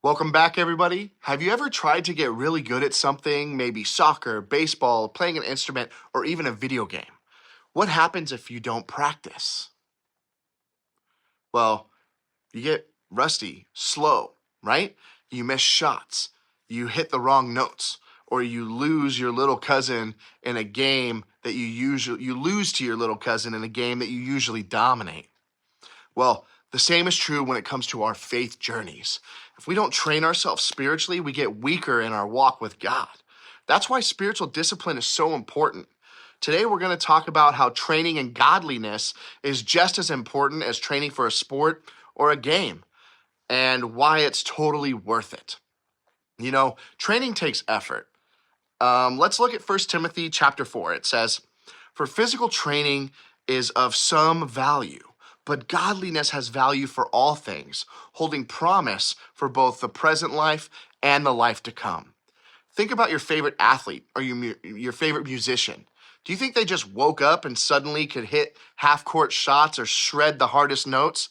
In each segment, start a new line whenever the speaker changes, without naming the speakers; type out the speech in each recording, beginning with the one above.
Welcome back, everybody. Have you ever tried to get really good at something, maybe soccer, baseball, playing an instrument, or even a video game? What happens if you don't practice? Well, you get rusty, slow, right? You miss shots, you hit the wrong notes, or you lose your little cousin in a game that you lose to your little cousin in a game that you usually dominate. Well, the same is true when it comes to our faith journeys. If we don't train ourselves spiritually, we get weaker in our walk with God. That's why spiritual discipline is so important. Today, we're going to talk about how training in godliness is just as important as training for a sport or a game, and why it's totally worth it. You know, training takes effort. Let's look at 1 Timothy chapter 4. It says, "For physical training is of some value, but godliness has value for all things, holding promise for both the present life and the life to come." Think about your favorite athlete or your favorite musician. Do you think they just woke up and suddenly could hit half-court shots or shred the hardest notes?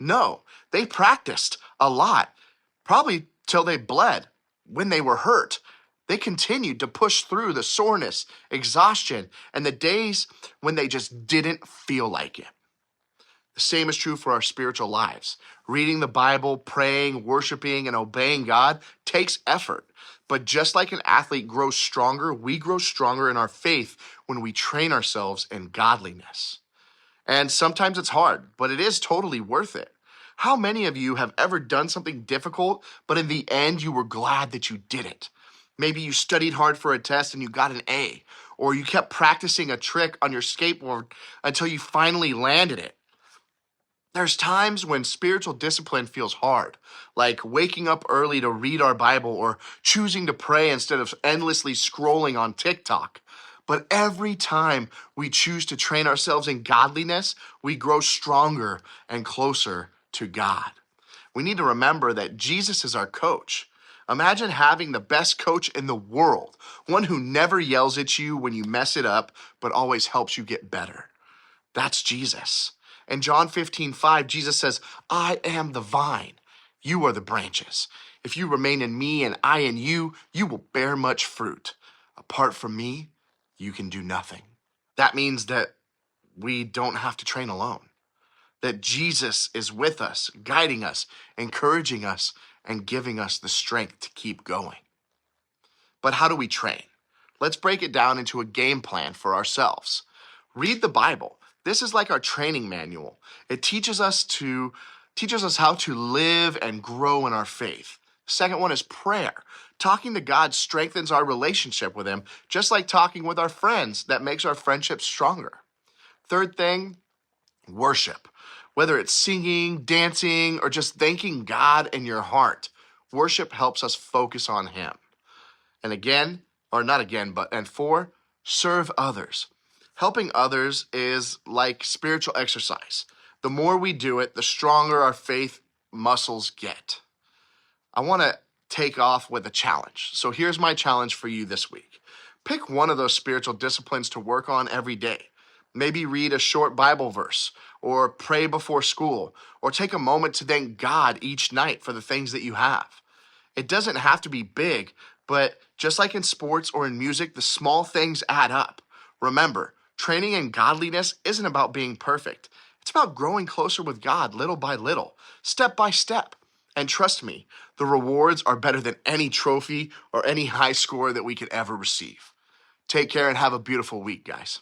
No, they practiced a lot, probably till they bled. When they were hurt, they continued to push through the soreness, exhaustion, and the days when they just didn't feel like it. The same is true for our spiritual lives. Reading the Bible, praying, worshiping, and obeying God takes effort. But just like an athlete grows stronger, we grow stronger in our faith when we train ourselves in godliness. And sometimes it's hard, but it is totally worth it. How many of you have ever done something difficult, but in the end you were glad that you did it? Maybe you studied hard for a test and you got an A, or you kept practicing a trick on your skateboard until you finally landed it. There's times when spiritual discipline feels hard, like waking up early to read our Bible or choosing to pray instead of endlessly scrolling on TikTok. But every time we choose to train ourselves in godliness, we grow stronger and closer to God. We need to remember that Jesus is our coach. Imagine having the best coach in the world, one who never yells at you when you mess it up, but always helps you get better. That's Jesus. In John 15:5, Jesus says, "I am the vine, you are the branches. If you remain in me and I in you, you will bear much fruit. Apart from me, you can do nothing." That means that we don't have to train alone, that Jesus is with us, guiding us, encouraging us, and giving us the strength to keep going. But how do we train? Let's break it down into a game plan for ourselves. Read the Bible. This is like our training manual. It teaches us how to live and grow in our faith. Second one is prayer. Talking to God strengthens our relationship with him, just like talking with our friends. That makes our friendship stronger. Third thing, worship. Whether it's singing, dancing, or just thanking God in your heart, worship helps us focus on him. And four, serve others. Helping others is like spiritual exercise. The more we do it, the stronger our faith muscles get. I want to take off with a challenge. So here's my challenge for you this week. Pick one of those spiritual disciplines to work on every day. Maybe read a short Bible verse, or pray before school, or take a moment to thank God each night for the things that you have. It doesn't have to be big, but just like in sports or in music, the small things add up. Remember, training in godliness isn't about being perfect. It's about growing closer with God little by little, step by step. And trust me, the rewards are better than any trophy or any high score that we could ever receive. Take care and have a beautiful week, guys.